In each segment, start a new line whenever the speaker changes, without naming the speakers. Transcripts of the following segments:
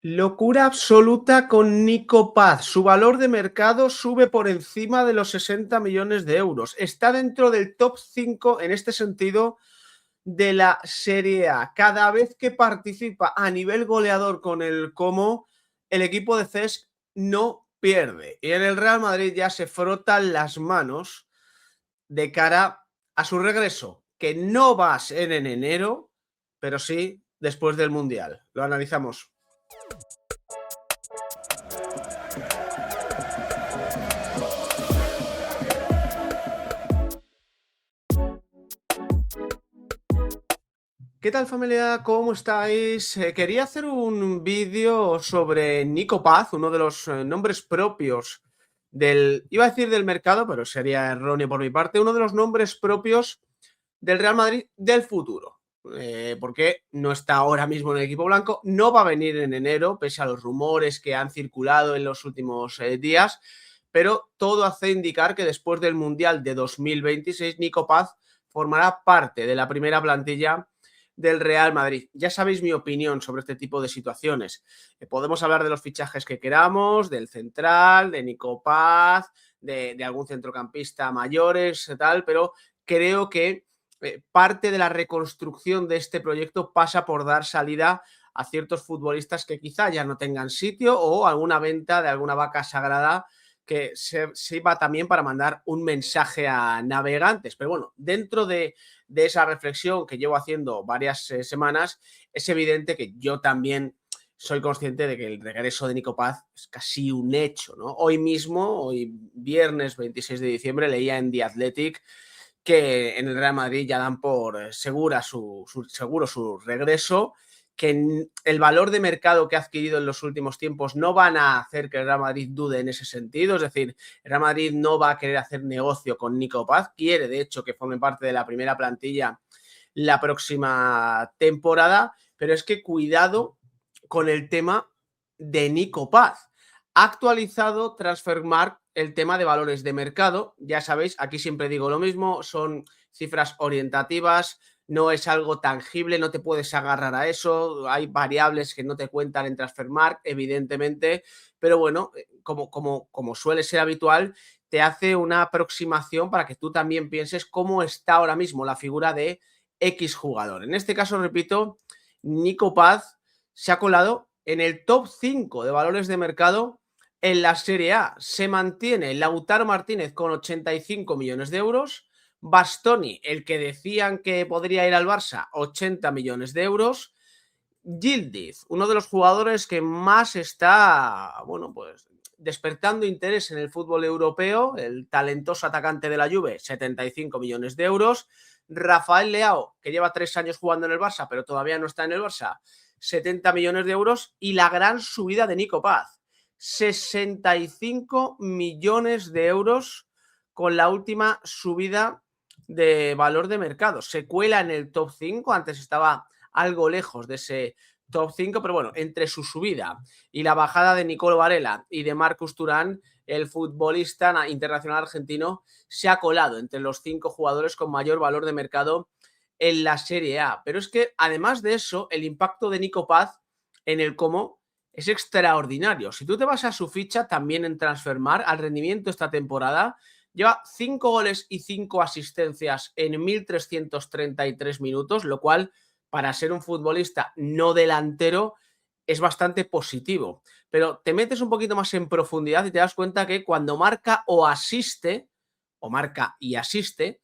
Locura absoluta con Nico Paz. Su valor de mercado sube por encima de los 60 millones de euros. Está dentro del top 5 en este sentido de la Serie A. Cada vez que participa a nivel goleador con el Como, el equipo de Cesc no pierde. Y en el Real Madrid ya se frotan las manos de cara a su regreso, que no va a ser en enero, pero sí después del Mundial. Lo analizamos. ¿Qué tal, familia? ¿Cómo estáis? Quería hacer un vídeo sobre Nico Paz, uno de los nombres propios iba a decir del mercado, pero sería erróneo por mi parte, uno de los nombres propios del Real Madrid del futuro. Porque no está ahora mismo en el equipo blanco, no va a venir en enero, pese a los rumores que han circulado en los últimos días, pero todo hace indicar que después del Mundial de 2026, Nico Paz formará parte de la primera plantilla del Real Madrid. Ya sabéis mi opinión sobre este tipo de situaciones. Podemos hablar de los fichajes que queramos, del central, de Nico Paz, de algún centrocampista mayores, tal, pero creo que parte de la reconstrucción de este proyecto pasa por dar salida a ciertos futbolistas que quizá ya no tengan sitio o alguna venta de alguna vaca sagrada que sirva también para mandar un mensaje a navegantes. Pero bueno, dentro de esa reflexión que llevo haciendo varias semanas, es evidente que yo también soy consciente de que el regreso de Nico Paz es casi un hecho, ¿no? Hoy mismo, hoy viernes 26 de diciembre, leía en The Athletic que en el Real Madrid ya dan por seguro su regreso, que el valor de mercado que ha adquirido en los últimos tiempos no van a hacer que el Real Madrid dude en ese sentido, es decir, el Real Madrid no va a querer hacer negocio con Nico Paz, quiere de hecho que forme parte de la primera plantilla la próxima temporada, pero es que cuidado con el tema de Nico Paz. Ha actualizado Transfermarkt el tema de valores de mercado. Ya sabéis, aquí siempre digo lo mismo, son cifras orientativas, no es algo tangible, no te puedes agarrar a eso, hay variables que no te cuentan en Transfermarkt, evidentemente, pero bueno, como suele ser habitual, te hace una aproximación para que tú también pienses cómo está ahora mismo la figura de X jugador. En este caso, repito, Nico Paz se ha colado en el top 5 de valores de mercado en la Serie A. Se mantiene Lautaro Martínez con 85 millones de euros, Bastoni, el que decían que podría ir al Barça, 80 millones de euros, Yildiz, uno de los jugadores que más está, bueno, pues despertando interés en el fútbol europeo, el talentoso atacante de la Juve, 75 millones de euros, Rafael Leao, que lleva 3 años jugando en el Barça, pero todavía no está en el Barça, 70 millones de euros, y la gran subida de Nico Paz, 65 millones de euros con la última subida de valor de mercado. Se cuela en el top 5, antes estaba algo lejos de ese top 5, pero bueno, entre su subida y la bajada de Nicolo Varela y de Marcus Thuram, el futbolista internacional argentino se ha colado entre los 5 jugadores con mayor valor de mercado en la Serie A. Pero es que además de eso, el impacto de Nico Paz en el Como es extraordinario. Si tú te vas a su ficha también en Transfermarkt, al rendimiento esta temporada, lleva 5 goles y 5 asistencias en 1.333 minutos, lo cual para ser un futbolista no delantero es bastante positivo. Pero te metes un poquito más en profundidad y te das cuenta que cuando marca o asiste, o marca y asiste,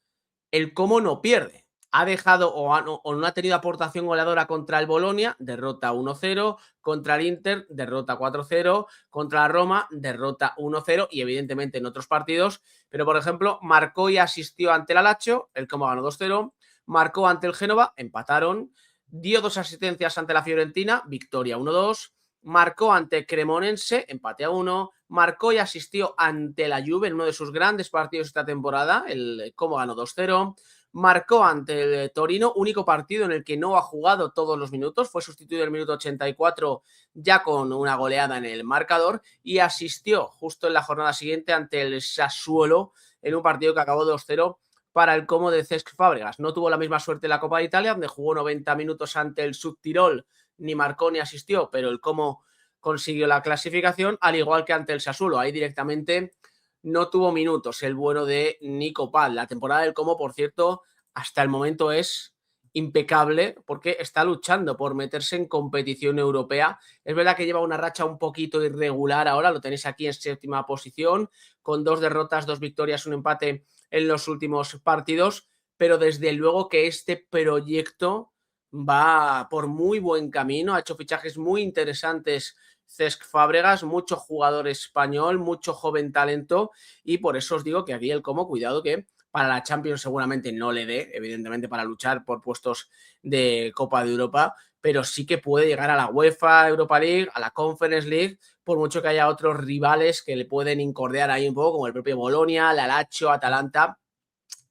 el Como no pierde. Ha dejado o no ha tenido aportación goleadora contra el Bolonia, derrota 1-0, contra el Inter, derrota 4-0, contra la Roma, derrota 1-0 y evidentemente en otros partidos, pero por ejemplo, marcó y asistió ante el Lazio, el Como ganó 2-0, marcó ante el Génova, empataron, dio 2 asistencias ante la Fiorentina, victoria 1-2, marcó ante Cremonense, empate a 1, marcó y asistió ante la Juve en uno de sus grandes partidos esta temporada, el Como ganó 2-0, marcó ante el Torino, único partido en el que no ha jugado todos los minutos, fue sustituido en el minuto 84 ya con una goleada en el marcador y asistió justo en la jornada siguiente ante el Sassuolo en un partido que acabó 2-0 para el Como de Cesc Fábregas. No tuvo la misma suerte en la Copa de Italia, donde jugó 90 minutos ante el Subtirol, ni marcó ni asistió, pero el Como consiguió la clasificación, al igual que ante el Sassuolo. Ahí directamente no tuvo minutos el bueno de Nico Paz. La temporada del Como, por cierto, hasta el momento es impecable porque está luchando por meterse en competición europea. Es verdad que lleva una racha un poquito irregular ahora, lo tenéis aquí en séptima posición, con 2 derrotas, 2 victorias, un empate en los últimos partidos, pero desde luego que este proyecto va por muy buen camino, ha hecho fichajes muy interesantes Cesc Fábregas, mucho jugador español, mucho joven talento, y por eso os digo que aquí el Como, cuidado que para la Champions seguramente no le dé, evidentemente para luchar por puestos de Copa de Europa, pero sí que puede llegar a la UEFA Europa League, a la Conference League, por mucho que haya otros rivales que le pueden incordiar ahí un poco, como el propio Bolonia, la Lazio, Atalanta,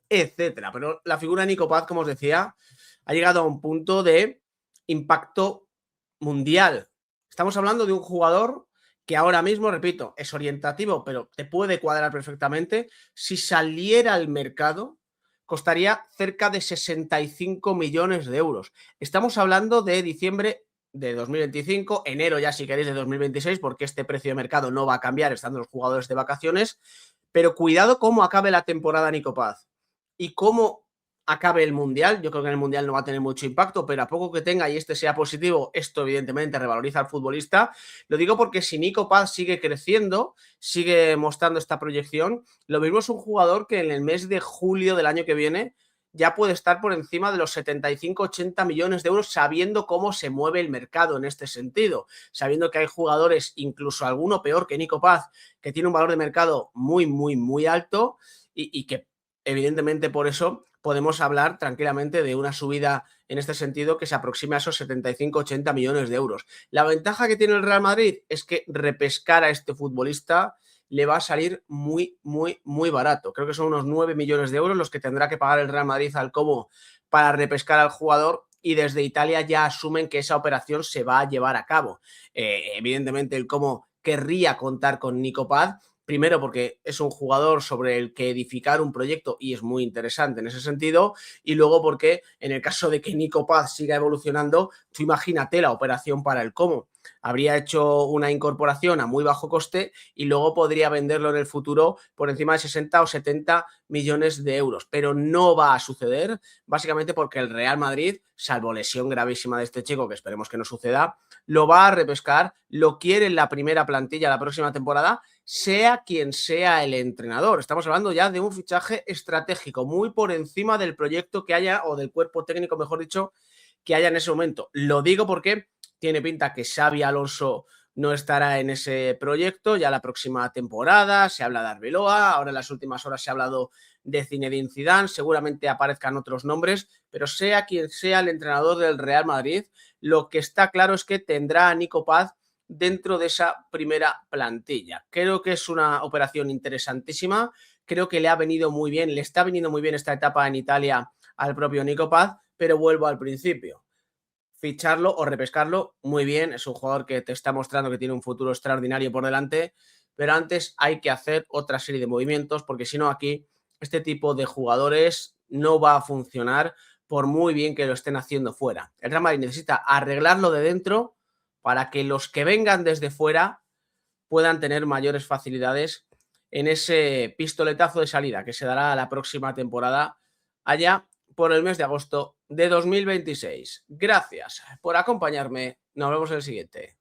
etcétera. Pero la figura de Nico Paz, como os decía, ha llegado a un punto de impacto mundial. Estamos hablando de un jugador que ahora mismo, repito, es orientativo, pero te puede cuadrar perfectamente. Si saliera al mercado, costaría cerca de 65 millones de euros. Estamos hablando de diciembre de 2025, enero ya si queréis de 2026, porque este precio de mercado no va a cambiar estando los jugadores de vacaciones, pero cuidado cómo acabe la temporada Nico Paz y cómo acabe el Mundial. Yo creo que en el Mundial no va a tener mucho impacto, pero a poco que tenga y este sea positivo, esto evidentemente revaloriza al futbolista. Lo digo porque si Nico Paz sigue creciendo, sigue mostrando esta proyección, lo mismo es un jugador que en el mes de julio del año que viene ya puede estar por encima de los 75-80 millones de euros, sabiendo cómo se mueve el mercado en este sentido, sabiendo que hay jugadores, incluso alguno peor que Nico Paz, que tiene un valor de mercado muy, muy, muy alto y que evidentemente por eso podemos hablar tranquilamente de una subida en este sentido que se aproxima a esos 75-80 millones de euros. La ventaja que tiene el Real Madrid es que repescar a este futbolista le va a salir muy, muy, muy barato. Creo que son unos 9 millones de euros los que tendrá que pagar el Real Madrid al Como para repescar al jugador, y desde Italia ya asumen que esa operación se va a llevar a cabo. Evidentemente el Como querría contar con Nico Paz, primero porque es un jugador sobre el que edificar un proyecto y es muy interesante en ese sentido, y luego porque en el caso de que Nico Paz siga evolucionando, tú imagínate la operación para el Como. Habría hecho una incorporación a muy bajo coste y luego podría venderlo en el futuro por encima de 60 o 70 millones de euros, pero no va a suceder, básicamente porque el Real Madrid, salvo lesión gravísima de este chico, que esperemos que no suceda, lo va a repescar, lo quiere en la primera plantilla la próxima temporada, sea quien sea el entrenador. Estamos hablando ya de un fichaje estratégico, muy por encima del proyecto que haya, o del cuerpo técnico, mejor dicho, que haya en ese momento. Lo digo porque tiene pinta que Xabi Alonso no estará en ese proyecto ya la próxima temporada. Se habla de Arbeloa, ahora en las últimas horas se ha hablado de Zinedine Zidane, seguramente aparezcan otros nombres, pero sea quien sea el entrenador del Real Madrid, lo que está claro es que tendrá a Nico Paz dentro de esa primera plantilla. Creo que es una operación interesantísima, creo que le ha venido muy bien, le está viniendo muy bien esta etapa en Italia al propio Nico Paz, pero vuelvo al principio. Ficharlo o repescarlo, muy bien, es un jugador que te está mostrando que tiene un futuro extraordinario por delante, pero antes hay que hacer otra serie de movimientos, porque si no aquí este tipo de jugadores no va a funcionar por muy bien que lo estén haciendo fuera. El Real Madrid necesita arreglarlo de dentro para que los que vengan desde fuera puedan tener mayores facilidades en ese pistoletazo de salida que se dará la próxima temporada allá por el mes de agosto de 2026. Gracias por acompañarme. Nos vemos en el siguiente.